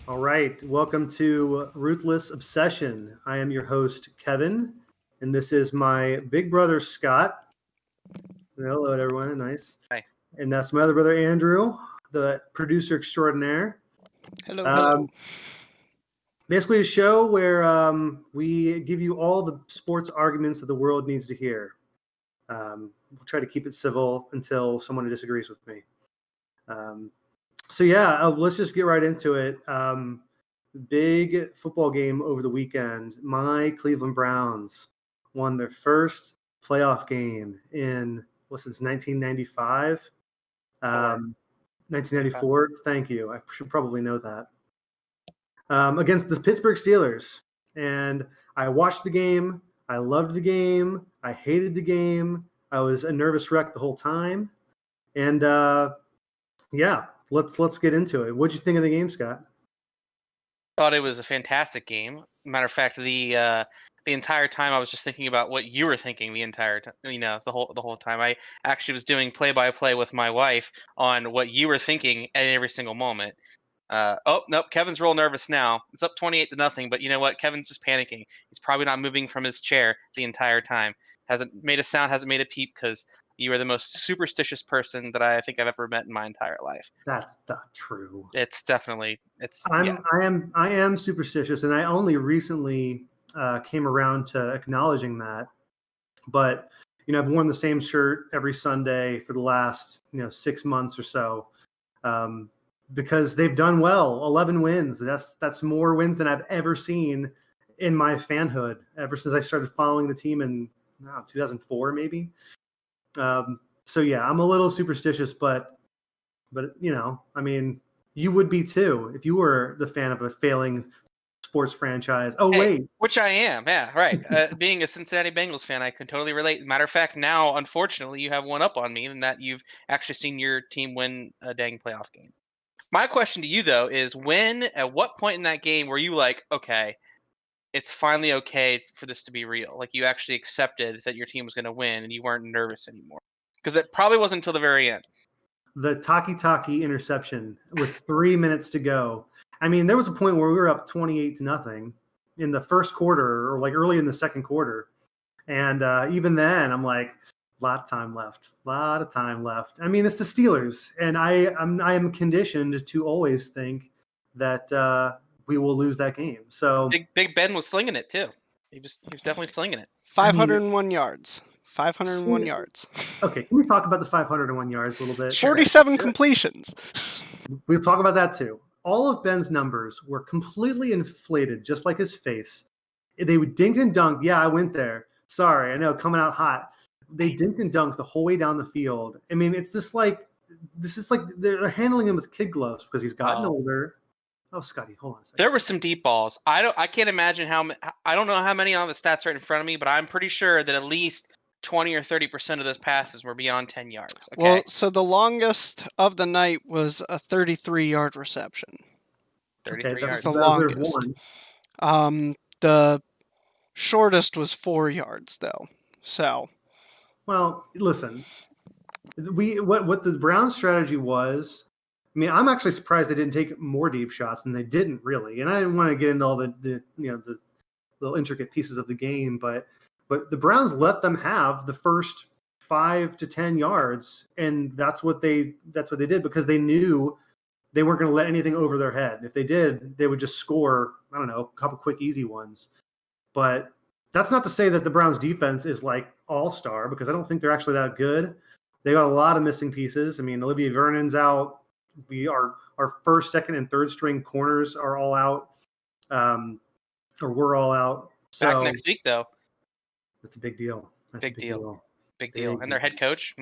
All right, welcome to Ruthless Obsession. I am your host, Kevin, and this is my big brother, Scott. Hello, everyone. Nice. Hi. And that's my other brother, Andrew, the producer extraordinaire. Hello. Basically, a show where we give you all the sports arguments that the world needs to hear. We'll try to keep it civil until someone disagrees with me. Let's just get right into it. Big football game over the weekend. My Cleveland Browns won their first playoff game since 1995. 1994. Thank you. I should probably know that. Against the Pittsburgh Steelers. And I watched the game. I loved the game. I hated the game. I was a nervous wreck the whole time. And let's get into it. What'd you think of the game, Scott? Thought it was a fantastic game. Matter of fact, the entire time I was just thinking about what you were thinking the entire time. The whole time. I actually was doing play-by-play with my wife on what you were thinking at every single moment. Oh nope, Kevin's real nervous now. It's up 28-0, but you know what? Kevin's just panicking. He's probably not moving from his chair the entire time. Hasn't made a sound, hasn't made a peep because you are the most superstitious person that I think I've ever met in my entire life. That's not true. It's definitely I am superstitious, and I only recently came around to acknowledging that. But I've worn the same shirt every Sunday for the last 6 months or so, because they've done well. 11 wins. That's more wins than I've ever seen in my fanhood ever since I started following the team in 2004 maybe. I'm a little superstitious, but you would be too if you were the fan of a failing sports franchise. Which I am. Yeah, right. Being a Cincinnati Bengals fan, I can totally relate. Matter of fact, now unfortunately you have one up on me in that you've actually seen your team win a dang playoff game. My question to you though is at what point in that game were you like, okay, it's finally okay for this to be real? Like you actually accepted that your team was going to win and you weren't nervous anymore? Because it probably wasn't until the very end. The Taki interception with 3 minutes to go. I mean, there was a point where we were up 28-0 in the first quarter, or like early in the second quarter. And even then, I'm like, a lot of time left. I mean, it's the Steelers, and I am conditioned to always think that we will lose that game. So Big Ben was slinging it too. He was definitely slinging it. 501 yards. 501 yards. Okay, can we talk about the 501 yards a little bit? 47 completions. We'll talk about that too. All of Ben's numbers were completely inflated, just like his face. They would dink and dunk. Yeah, I went there. Sorry, I know, coming out hot. They dinked and dunked the whole way down the field. I mean, this is like they're handling him with kid gloves because he's gotten older. Oh, Scotty, hold on a second. There were some deep balls. I can't imagine I don't know how many on the stats right in front of me, but I'm pretty sure that at least 20 or 30% of those passes were beyond 10 yards. Okay? Well, so the longest of the night was a 33-yard reception. 33 yards. The longest. The shortest was 4 yards, though. So. Well, listen. What the Browns' strategy was. I mean, I'm actually surprised they didn't take more deep shots, and they didn't really. And I didn't want to get into all the little intricate pieces of the game, but the Browns let them have the first 5 to 10 yards, and that's what they did because they knew they weren't going to let anything over their head. If they did, they would just score, I don't know, a couple quick easy ones. But that's not to say that the Browns defense is like all-star, because I don't think they're actually that good. They got a lot of missing pieces. I mean, Olivier Vernon's out. Our first, second, and third string corners are all out, or we're all out. So back next week, though. That's a big deal. Big deal. And their head coach,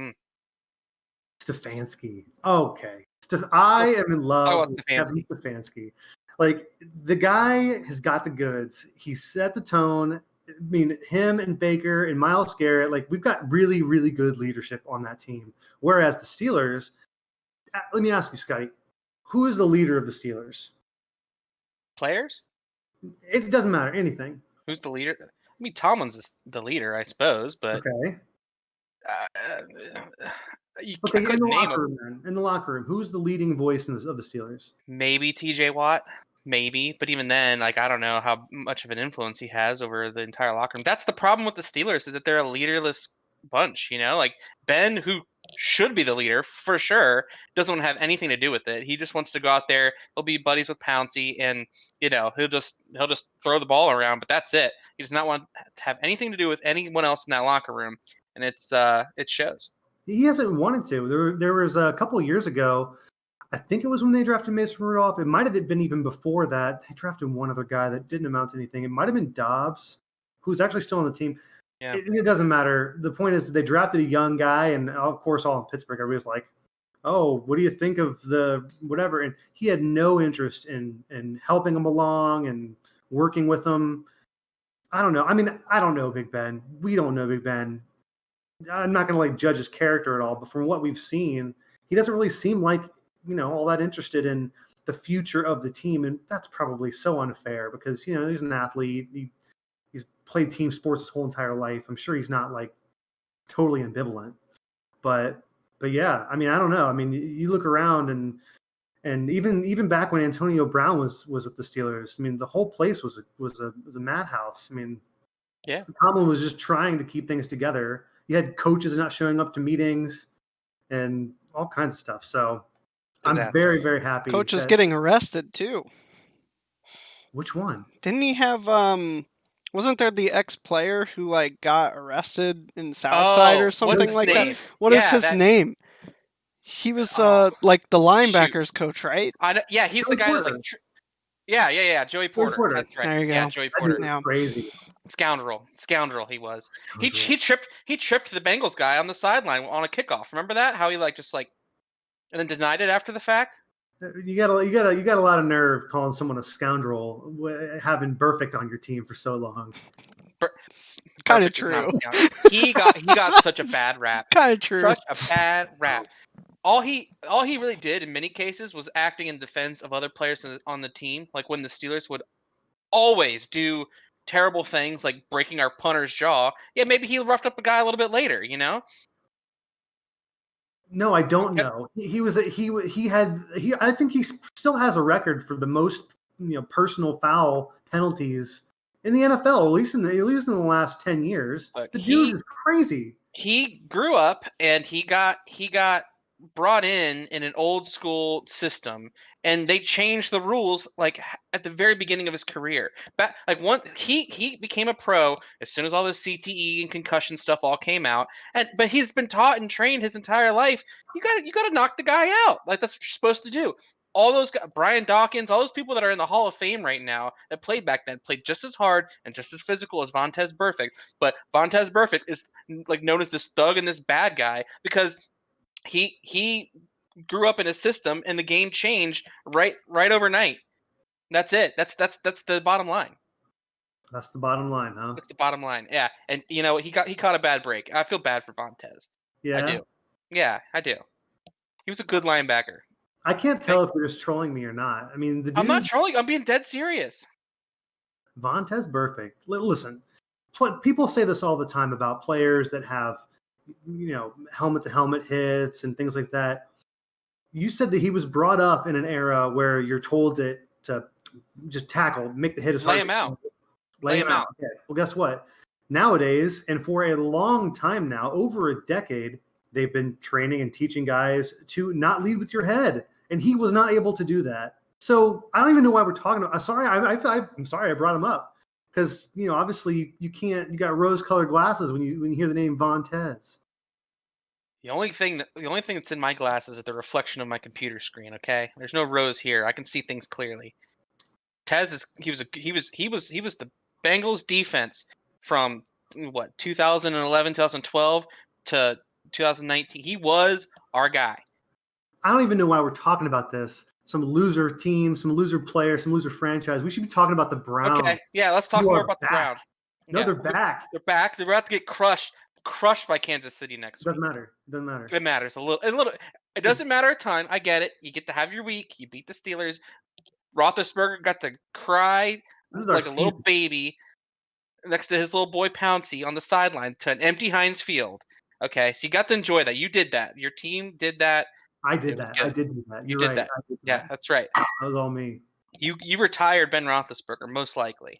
Stefanski. Okay, I am in love with Kevin Stefanski. Like, the guy has got the goods. He set the tone. I mean, him and Baker and Myles Garrett, like, we've got really, really good leadership on that team. Whereas the Steelers, let me ask you, Scotty, who is the leader of the Steelers? Players? It doesn't matter. Anything. Who's the leader? I mean, Tomlin's is the leader, I suppose, but okay. In the locker room, who's the leading voice of the Steelers? Maybe TJ Watt. maybe, but even then, like, I don't know how much of an influence he has over the entire locker room. That's the problem with the Steelers, is that they're a leaderless bunch, Like Ben, who should be the leader for sure, doesn't want to have anything to do with it. He just wants to go out there, he'll be buddies with Pouncey, and he'll just throw the ball around, but that's it. He does not want to have anything to do with anyone else in that locker room, and it shows. He hasn't wanted to. There was a couple of years ago, I think it was when they drafted Mason Rudolph. It might have been even before that. They drafted one other guy that didn't amount to anything. It might have been Dobbs, who's actually still on the team. Yeah. It doesn't matter. The point is that they drafted a young guy, and of course, all in Pittsburgh, everybody's like, "Oh, what do you think of the whatever?" And he had no interest in helping him along and working with him. I don't know. I mean, I don't know Big Ben. We don't know Big Ben. I'm not going to judge his character at all, but from what we've seen, he doesn't really seem like all that interested in the future of the team, and that's probably so unfair because he's an athlete. He's played team sports his whole entire life. I'm sure he's not totally ambivalent, but yeah, I mean, I don't know. I mean, you look around and even back when Antonio Brown was at the Steelers, I mean, the whole place was a madhouse. I mean, yeah, Tomlin was just trying to keep things together. You had coaches not showing up to meetings and all kinds of stuff. So I'm very, very happy. Coach was getting arrested too. Which one? Didn't he have wasn't there the ex-player who got arrested in Southside or something like that? What is his name? He was the linebackers coach, right? Yeah, he's Joey the guy Porter. that yeah, Joey Porter. That's right. There you go. Yeah, Joey Porter. Yeah. Crazy. Scoundrel he was. Scoundrel. He tripped the Bengals guy on the sideline on a kickoff. Remember that? How he and then denied it after the fact? You got a lot of nerve calling someone a scoundrel, having Burfict on your team for so long. Kind of true. He got such a bad rap. Kind of true. Such a bad rap. All he really did in many cases was acting in defense of other players on the team, like when the Steelers would always do terrible things like breaking our punter's jaw. Yeah, maybe he roughed up a guy a little bit later, No, I don't know. I think he still has a record for the most personal foul penalties in the NFL, at least in the last 10 years. Look, the dude is crazy. He grew up and he got brought in an old school system, and they changed the rules at the very beginning of his career. He became a pro as soon as all the CTE and concussion stuff all came out, but he's been taught and trained his entire life. You got to knock the guy out. That's what you're supposed to do. All those guys, Brian Dawkins, all those people that are in the Hall of Fame right now that played back then played just as hard and just as physical as Vontaze Burfict. But Vontaze Burfict is known as this thug and this bad guy because he grew up in a system and the game changed right overnight. That's it. That's the bottom line. That's the bottom line, huh? That's the bottom line. Yeah. And he caught a bad break. I feel bad for Vontaze. Yeah. I do. Yeah, I do. He was a good linebacker. I can't tell if you're just trolling me or not. I mean, I'm not trolling. I'm being dead serious. Vontaze Burfict. Listen, people say this all the time about players that have helmet-to-helmet hits and things like that. You said that he was brought up in an era where you're told to just tackle, make the hit as hard. Lay him out. Lay him out. Okay. Well, guess what? Nowadays, and for a long time now, over a decade, they've been training and teaching guys to not lead with your head, and he was not able to do that. So I don't even know why we're talking about. I'm sorry. I'm sorry I brought him up. Because obviously you can't. You got rose-colored glasses when you hear the name Vontaze. The only thing that's in my glasses is the reflection of my computer screen. Okay, there's no rose here. I can see things clearly. He was the Bengals defense from 2011, 2012 to 2019. He was our guy. I don't even know why we're talking about this. Some loser team, some loser player, some loser franchise. We should be talking about the Browns. Okay, yeah, let's talk more about the Browns. No, yeah, they're back. They're back. They're about to get crushed by Kansas City next week. Doesn't matter. It matters a little. It doesn't matter a ton. I get it. You get to have your week. You beat the Steelers. Roethlisberger got to cry like a little baby next to his little boy Pouncey on the sideline to an empty Heinz Field. Okay, so you got to enjoy that. You did that. Your team did that. I did that. I did do that. You did that. Yeah, that's right. That was all me. You retired Ben Roethlisberger, most likely.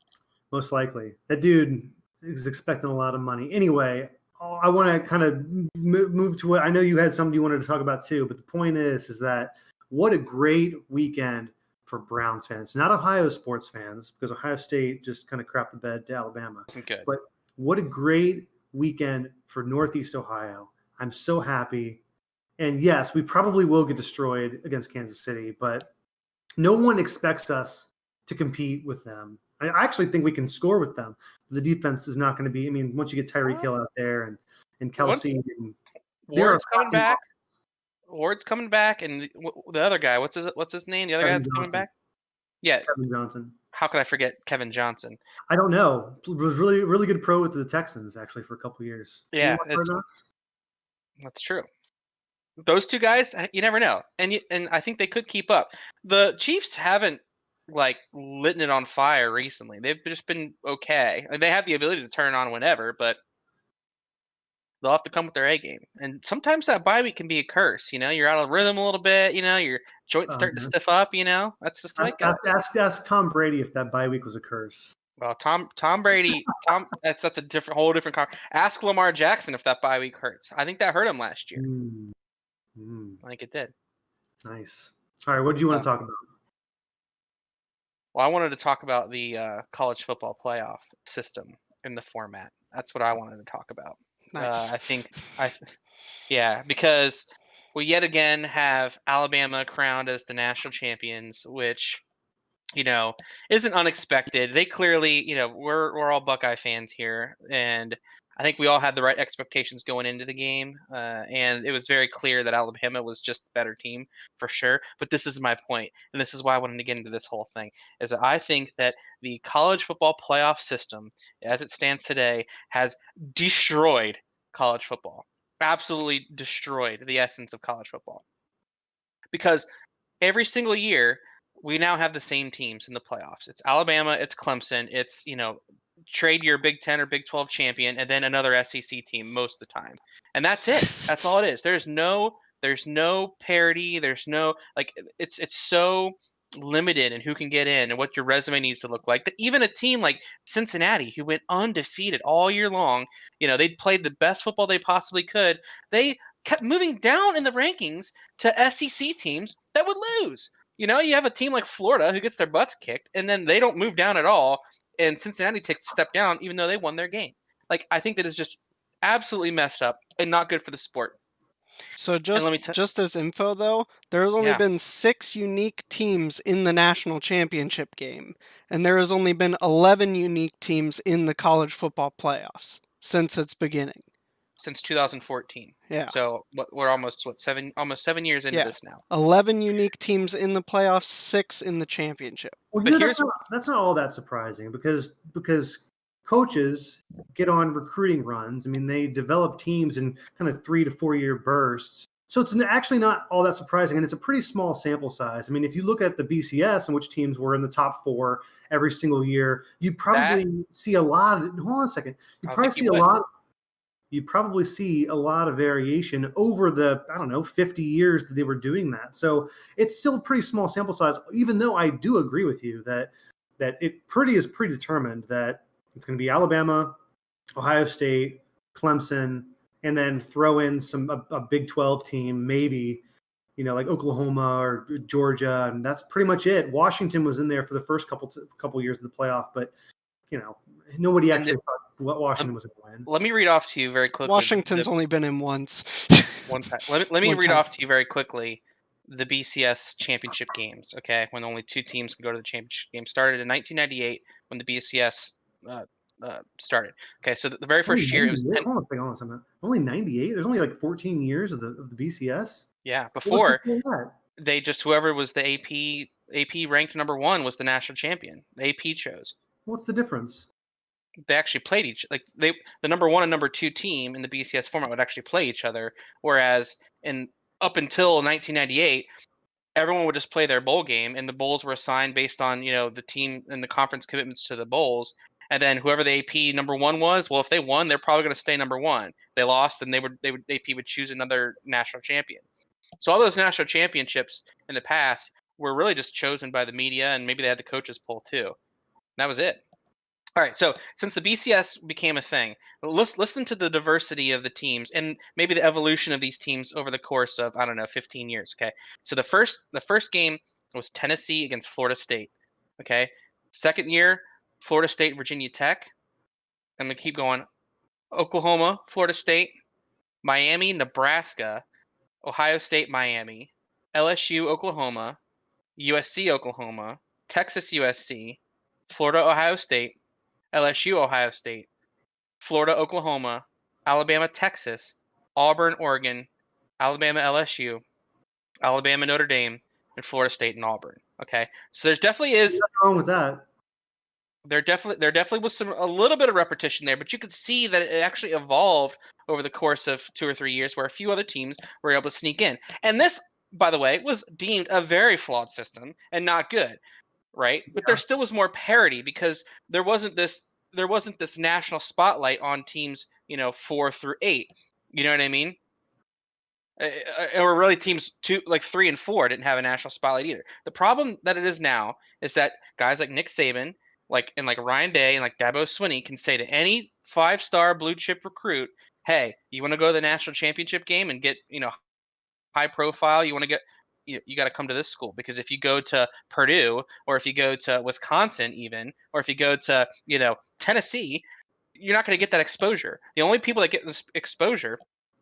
Most likely. That dude is expecting a lot of money. Anyway, I want to kind of move to what I know you had something you wanted to talk about too, but the point is that what a great weekend for Browns fans, not Ohio sports fans, because Ohio State just kind of crapped the bed to Alabama. Isn't good. But what a great weekend for Northeast Ohio. I'm so happy. And yes, we probably will get destroyed against Kansas City, but no one expects us to compete with them. I actually think we can score with them. The defense is not going to be. I mean, once you get Tyreek Hill out there and Kelsey, Ward's coming back. Ward's coming back, and the other guy, what's his name? The other guy that's coming back. Yeah, Kevin Johnson. How could I forget Kevin Johnson? I don't know. It was really good pro with the Texans actually for a couple of years. Yeah, that's true. Those two guys, you never know, and I think they could keep up. The Chiefs haven't lit it on fire recently. They've just been okay. They have the ability to turn on whenever, but they'll have to come with their A game. And sometimes that bye week can be a curse. You're out of rhythm a little bit. Your joints starting to stiff up. That's just the way it goes. Ask Tom Brady if that bye week was a curse. Well, Tom Brady, that's a whole different car. Ask Lamar Jackson if that bye week hurts. I think that hurt him last year. I think it did. Nice. All right, what do you want to talk about? Well, I wanted to talk about the college football playoff system and the format. That's what I wanted to talk about. Nice. Because we yet again have Alabama crowned as the national champions, which isn't unexpected. They clearly, we're all Buckeye fans here, and I think we all had the right expectations going into the game, and it was very clear that Alabama was just the better team for sure. But this is my point, and this is why I wanted to get into this whole thing, is that I think that the college football playoff system, as it stands today, has destroyed college football. Absolutely destroyed the essence of college football. Because every single year, we now have the same teams in the playoffs. It's Alabama, it's Clemson, it's, trade your Big 10 or Big 12 champion, and then another SEC team most of the time. And that's it. That's all it is. There's no parity. There's no, it's so limited in who can get in and what your resume needs to look like. That even a team like Cincinnati, who went undefeated all year long, they played the best football they possibly could. They kept moving down in the rankings to SEC teams that would lose. You have a team like Florida who gets their butts kicked, and then they don't move down at all, and Cincinnati takes a step down even though they won their game. I think that is just absolutely messed up and not good for the sport. So just as info, though, there's only been 6 unique teams in the national championship game, and there has only been 11 unique teams in the college football playoffs since its beginning. Since 2014. Yeah. So we're almost 7 years into this now. 11 unique teams in the playoffs, 6 in the championship. Well, that's not all that surprising because coaches get on recruiting runs. I mean, they develop teams in kind of 3 to 4 year bursts. So it's actually not all that surprising, and it's a pretty small sample size. I mean, if you look at the BCS and which teams were in the top 4 every single year, you probably see a lot of. Hold on a second. You probably see a lot of variation over the, 50 years that they were doing that. So it's still a pretty small sample size, even though I do agree with you that it is predetermined that it's going to be Alabama, Ohio State, Clemson, and then throw in a Big 12 team, maybe, like Oklahoma or Georgia, and that's pretty much it. Washington was in there for the first couple years of the playoff, but nobody actually thought what Washington was going to win. Let me read off to you very quickly. Washington's only been in once. One time. Let me read off to you very quickly the BCS championship games, okay, when only 2 teams can go to the championship game. Started in 1998 when the BCS started. Okay, so the very first year it was 10... Hold on a second. Only 98? There's only 14 years of the BCS? Yeah, before they just whoever was the AP ranked number 1 was the national champion. The AP chose. What's the difference? They actually played the number 1 and number 2 team in the BCS format would actually play each other, whereas up until 1998, everyone would just play their bowl game, and the bowls were assigned based on the team and the conference commitments to the bowls. And then whoever the AP number 1 was, well, if they won, they're probably going to stay number 1. They lost, and AP would choose another national champion. So all those national championships in the past were really just chosen by the media, and maybe they had the coaches poll too. That was it. All right, so since the BCS became a thing, listen to the diversity of the teams and maybe the evolution of these teams over the course of, I don't know, 15 years. Okay, so the first game was Tennessee against Florida State. Okay, second year, Florida State, Virginia Tech. I'm gonna keep going. Oklahoma, Florida State, Miami, Nebraska, Ohio State, Miami, LSU, Oklahoma, USC, Oklahoma, Texas, USC, Florida, Ohio State, LSU, Ohio State, Florida, Oklahoma, Alabama, Texas, Auburn, Oregon, Alabama, LSU, Alabama, Notre Dame, and Florida State and Auburn. Okay, so there's definitely is What's wrong with that? There definitely was a little bit of repetition there, but you could see that it actually evolved over the course of 2 or 3 years, where a few other teams were able to sneak in. And this, by the way, was deemed a very flawed system and not good, right? But there still was more parity because there wasn't this national spotlight on teams, 4 through 8. You know what I mean? Or really teams 3 and 4 didn't have a national spotlight either. The problem that it is now is that guys like Nick Saban, like Ryan Day and like Dabo Swinney can say to any 5-star blue chip recruit, "Hey, you want to go to the national championship game and get high profile? You want to get you got to come to this school, because if you go to Purdue or if you go to Wisconsin even, or if you go to Tennessee, you're not going to get that exposure. The only people that get this exposure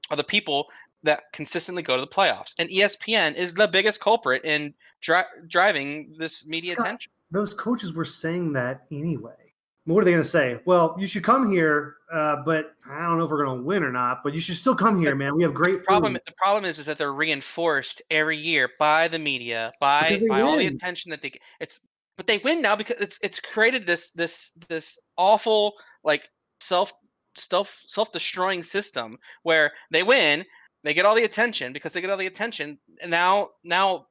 are the people that consistently go to the playoffs, and ESPN is the biggest culprit in driving this media attention." Those coaches were saying that anyway. What are they going to say? Well, you should come here, but I don't know if we're going to win or not. But you should still come here, man. We have great food. The problem is that they're reinforced every year by the media, by all the attention that they get. But they win now because it's created this awful self-destroying system where they win. They get all the attention because they get all the attention, and now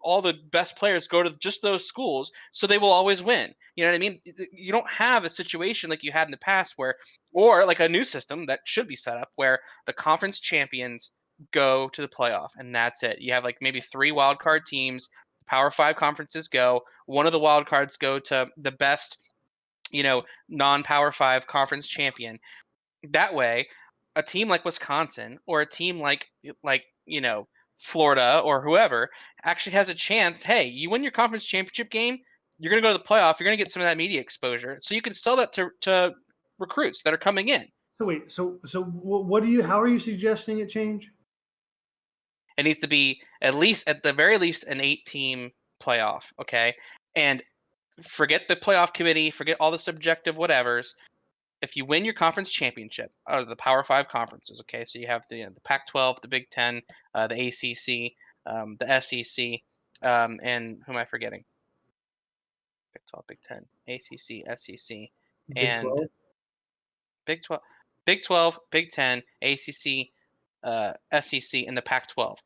all the best players go to just those schools, so they will always win. You know what I mean? You don't have a situation like you had in the past or like a new system that should be set up where the conference champions go to the playoff, and that's it. You have like maybe 3 wild card teams. Power 5 conferences go. One of the wild cards go to the best, non-Power 5 conference champion. That way, a team like Wisconsin or a team like Florida or whoever actually has a chance. Hey, you win your conference championship game, you're going to go to the playoff. You're going to get some of that media exposure, so you can sell that to recruits that are coming in. So wait, so how are you suggesting it change? It needs to be at the very least an 8-team playoff, okay? And forget the playoff committee, forget all the subjective whatevers. If you win your conference championship out of the Power 5 conferences, okay, so you have the Pac-12, the Big Ten, the ACC, the SEC, and who am I forgetting? Pac-12, Big Ten, ACC, SEC, and Big 12, Big Ten, ACC, SEC, and the Pac-12.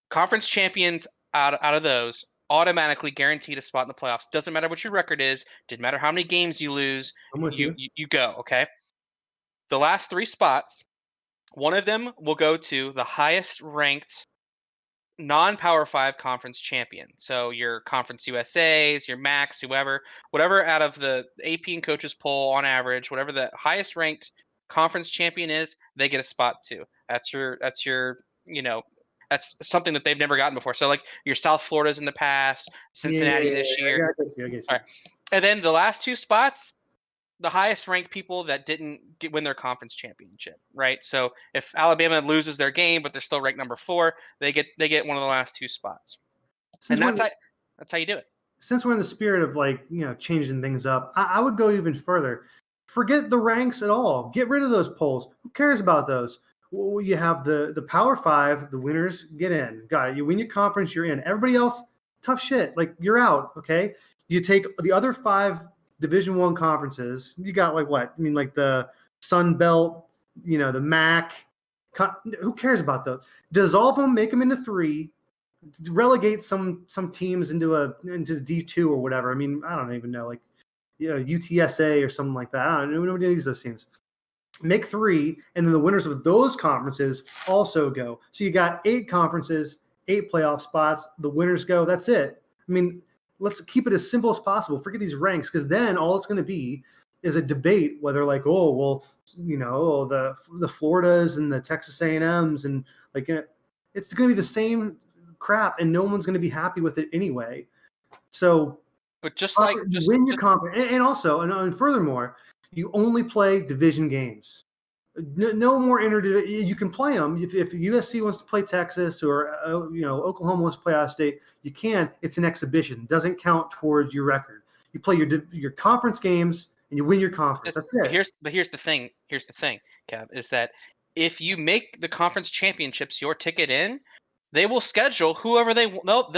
Conference champions out of those automatically guaranteed a spot in the playoffs. Doesn't matter what your record is. Didn't matter how many games you lose. You go, okay? The last 3 spots, one of them will go to the highest ranked non-Power 5 conference champion. So your Conference USAs, your MACs, whatever out of the AP and coaches poll on average, whatever the highest ranked conference champion is, they get a spot too. That's your that's something that they've never gotten before. So like your South Florida's in the past, Cincinnati this year. I get you. All right. And then the last 2 spots, the highest ranked people that didn't win their conference championship, right? So if Alabama loses their game, but they're still ranked number 4, they get one of the last 2 spots. And that's how you do it. Since we're in the spirit of changing things up, I would go even further. Forget the ranks at all. Get rid of those polls. Who cares about those? Well, you have the Power 5, the winners get in. Got it. You win your conference, you're in. Everybody else, tough shit. Like, you're out, okay? You take the other 5 Division I conferences. You got the Sun Belt, the MAC. Who cares about those? Dissolve them, make them into 3, relegate some teams into D2 or whatever. I mean, I don't even know, UTSA or something like that. I don't know. Nobody needs those teams. Make 3, and then the winners of those conferences also go. So you got 8 conferences, 8 playoff spots. The winners go. That's it. I mean, let's keep it as simple as possible. Forget these ranks, because then all it's going to be is a debate whether like, oh, well, the Floridas and the Texas A&Ms and like it's going to be the same crap, and no one's going to be happy with it anyway. So, but just win your conference, and also, and furthermore, you only play division games. No more you can play them if USC wants to play Texas or Oklahoma wants to play Ohio State. You can. It's an exhibition. It doesn't count towards your record. You play your conference games and you win your conference. That's it. But here's the thing. Here's the thing, Kev, is that if you make the conference championships your ticket in, they will schedule whoever they want.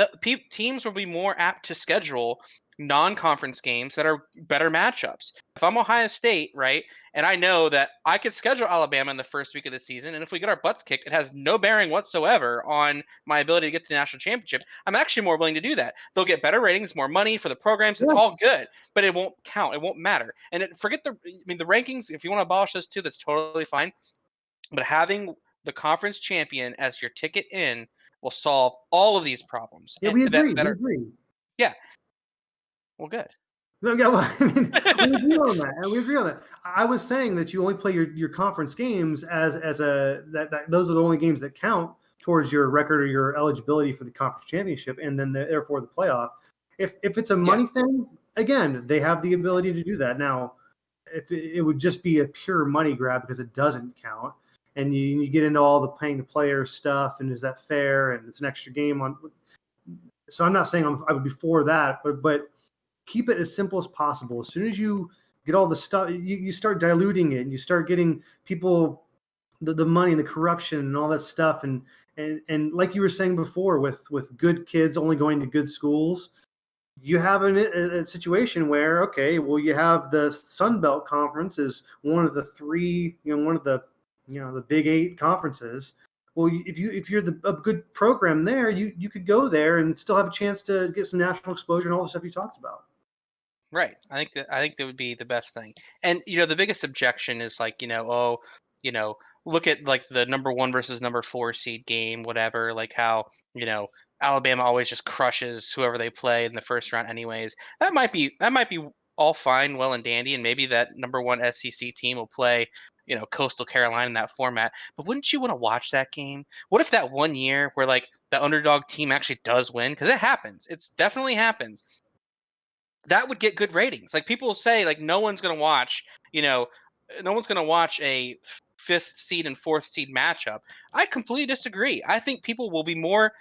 Teams will be more apt to schedule non-conference games that are better matchups. If I'm Ohio State, right, and I know that I could schedule Alabama in the first week of the season, and if we get our butts kicked, it has no bearing whatsoever on my ability to get to the national championship, I'm actually more willing to do that. They'll get better ratings, more money for the programs. It's all good, but it won't count. It won't matter. And forget the rankings. If you want to abolish those too, that's totally fine. But having the conference champion as your ticket in will solve all of these problems. Yeah, we agree. We agree. Yeah. Well, good. No, yeah, well, I mean, we agree on that. We agree on that. I was saying that you only play your conference games as that those are the only games that count towards your record or your eligibility for the conference championship, and then therefore the playoff. If it's a money thing, again, they have the ability to do that. Now, if it would just be a pure money grab because it doesn't count, and you get into all the paying the players stuff, and is that fair? And it's an extra game on. So I'm not saying I would be for that, but keep it as simple as possible. As soon as you get all the stuff, you start diluting it, and you start getting people the money and the corruption and all that stuff. And like you were saying before, with good kids only going to good schools, you have a situation where, okay, well, you have the Sun Belt Conference is one of the three, one of the, the Big 8 conferences. Well, if you're a good program there, you could go there and still have a chance to get some national exposure and all the stuff you talked about. Right. I think that would be the best thing. And the biggest objection is like, look at like the number 1 versus number 4 seed game, whatever, like how, Alabama always just crushes whoever they play in the first round anyways. That might be all fine, well and dandy, and maybe that number 1 SEC team will play, Coastal Carolina in that format. But wouldn't you want to watch that game? What if that one year where like the underdog team actually does win? Because it happens. It's definitely happens. That would get good ratings. Like people say, like no one's going to watch, no one's going to watch a 5th seed and 4th seed matchup. I completely disagree. I think people will be more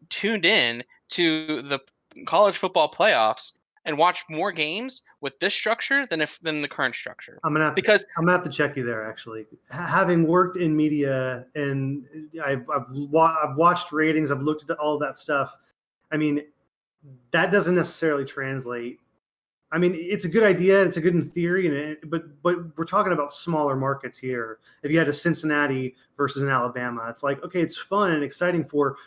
tuned in to the college football playoffs and watch more games with this structure than the current structure. I'm gonna have to check you there. Actually, having worked in media and I've watched ratings, I've looked at all that stuff. I mean, that doesn't necessarily translate. I mean, it's a good idea. It's a good in theory, but we're talking about smaller markets here. If you had a Cincinnati versus an Alabama, it's like, okay, it's fun and exciting for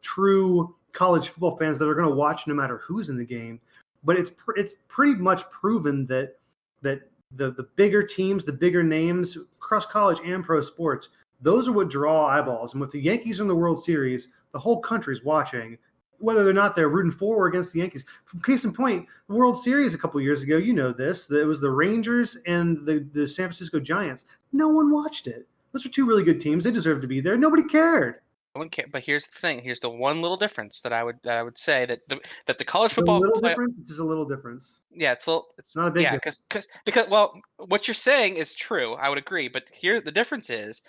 true college football fans that are going to watch no matter who's in the game. But it's pretty much proven that the bigger teams, the bigger names across college and pro sports, those are what draw eyeballs. And with the Yankees in the World Series, the whole country's watching, whether they're not there rooting for or against the Yankees. Case in point, the World Series a couple of years ago, it was the Rangers and the San Francisco Giants. No one watched it. Those are 2 really good teams. They deserve to be there. Nobody cared. No one cared. But here's the thing. Here's the one little difference that I would say that the college football difference. This is a little difference. Yeah, it's not a big difference. because well, what you're saying is true. I would agree. But here the difference is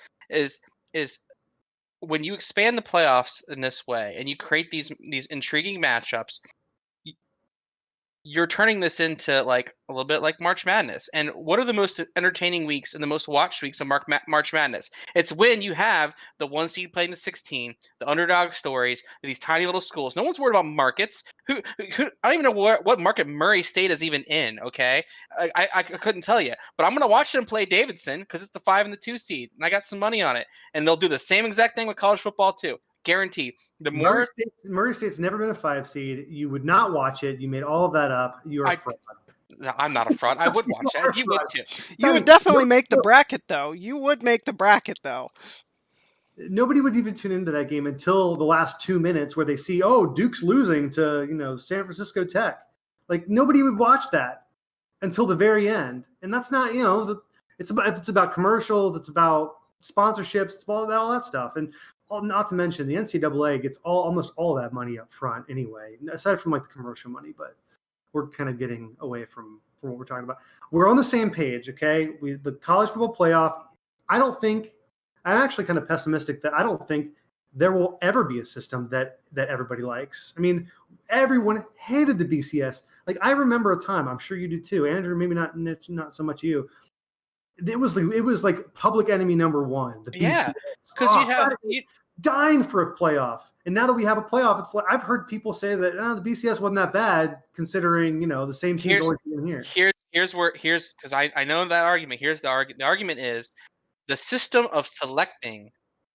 when you expand the playoffs in this way and you create these intriguing matchups, you're turning this into like a little bit like March Madness. And what are the most entertaining weeks and the most watched weeks of March Madness? It's when you have the 1 seed playing the 16, the underdog stories, these tiny little schools. No one's worried about markets. Who I don't even know what market Murray State is even in. Okay, I couldn't tell you, but I'm gonna watch them play Davidson because it's the 5 and the 2 seed, and I got some money on it. And they'll do the same exact thing with college football too. Guaranteed. Murray State's never been a 5 seed. You would not watch it. You made all of that up. You're a fraud. No, I'm not a fraud. I would watch it. You would too. You would definitely make the bracket, though. You would make the bracket, though. nobody would even tune into that game until the last 2 minutes where they see, oh, Duke's losing to, San Francisco Tech. Like, nobody would watch that until the very end. And that's not, it's about commercials, it's about sponsorships, it's about all that stuff. And not to mention the NCAA gets almost all that money up front anyway, aside from like the commercial money, but we're kind of getting away from what we're talking about. We're on the same page, okay? The college football playoff, I'm actually kind of pessimistic that I don't think there will ever be a system that everybody likes. I mean, everyone hated the BCS. Like, I remember a time, I'm sure you do too, Andrew, maybe not so much you. It was like public enemy number one. The BCS. Because you'd dying for a playoff. And now that we have a playoff, it's like I've heard people say that the BCS wasn't that bad considering, the same teams always in here. Here's because I know that argument. Here's the argument. The argument is the system of selecting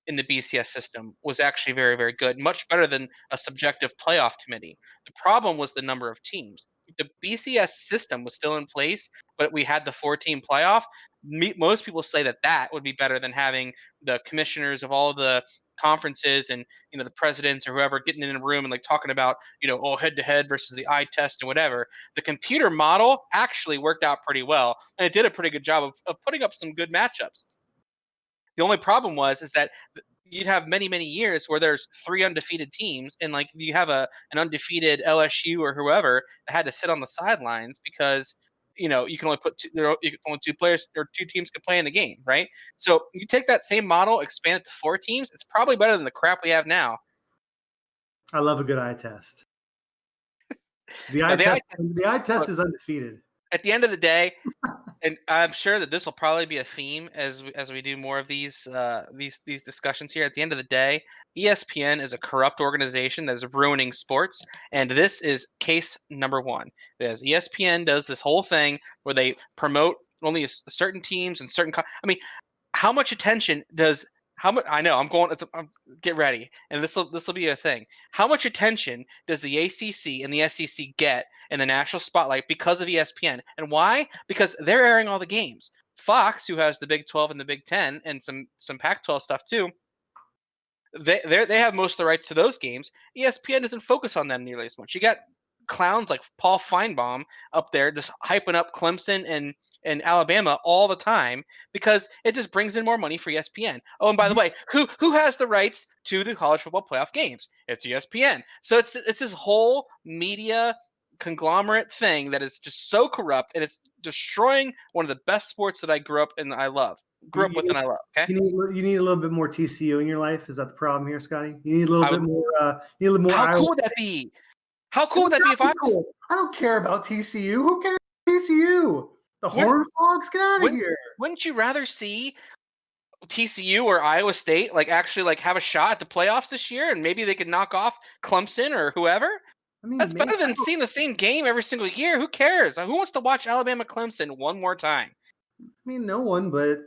in the BCS system was actually very, very good, much better than a subjective playoff committee. The problem was the number of teams. The BCS system was still in place, but we had the 4-team playoff. Most people say that would be better than having the commissioners of all the conferences and the presidents or whoever getting in a room and like talking about head to head versus the eye test and whatever. The computer model actually worked out pretty well, and it did a pretty good job of putting up some good matchups. The only problem is that you'd have many, many years where there's 3 undefeated teams, and like you have an undefeated LSU or whoever that had to sit on the sidelines because you can only put only 2 players or 2 teams could play in the game, right? So you take that same model, expand it to 4 teams. It's probably better than the crap we have now. I love a good eye test. The eye test is undefeated. At the end of the day, and I'm sure that this will probably be a theme as we do more of these discussions here. At the end of the day, ESPN is a corrupt organization that is ruining sports, and this is case number 1. Because ESPN does this whole thing where they promote only certain teams and certain. I mean, how much attention does? How much? I know get ready, and this will be a thing. How much attention does the ACC and the SEC get in the national spotlight because of ESPN? And why? Because they're airing all the games. Fox, who has the Big 12 and the Big 10 and some Pac-12 stuff too, they have most of the rights to those games. ESPN doesn't focus on them nearly as much. You got clowns like Paul Feinbaum up there just hyping up Clemson and Alabama all the time because it just brings in more money for ESPN. Oh, and by the way, who has the rights to the college football playoff games? It's ESPN. So it's this whole media conglomerate thing that is just so corrupt, and it's destroying one of the best sports that I grew up with and I love. Okay. You need a little bit more TCU in your life. Is that the problem here, Scotty? You need a little bit more. How cool would that be? How cool would that be if I don't care about TCU. Who cares about TCU? The Horned Frogs, get out of here. Wouldn't you rather see TCU or Iowa State actually have a shot at the playoffs this year, and maybe they could knock off Clemson or whoever? I mean, that's better than seeing the same game every single year. Who cares? Who wants to watch Alabama Clemson one more time? I mean, no one, but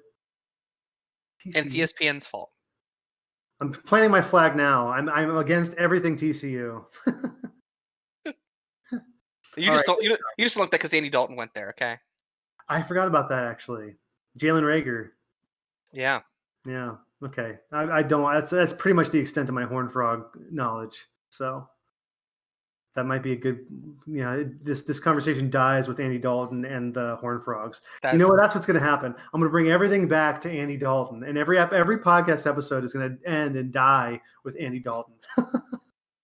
TCU. And it's ESPN's fault. I'm planting my flag now. I'm against everything TCU. You just don't like that because Andy Dalton went there, okay? I forgot about that actually. Jalen Reagor. Yeah. Yeah. Okay. I don't. That's pretty much the extent of my Horned Frog knowledge. So that might be a good. This conversation dies with Andy Dalton and the Horned Frogs. You know what? That's what's going to happen. I'm going to bring everything back to Andy Dalton, and every podcast episode is going to end and die with Andy Dalton.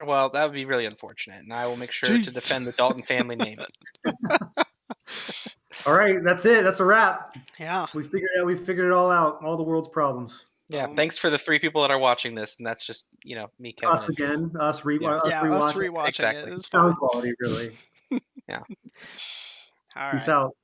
Well, that would be really unfortunate, and I will make sure to defend the Dalton family name. All right, that's it. That's a wrap. Yeah, we figured it all out. All the world's problems. Yeah, thanks for the 3 people that are watching this, and that's just me, Kevin. Us again. Us rewatching. Us rewatching exactly. it. It's fun. Sound quality, really. Yeah. All right. Peace out.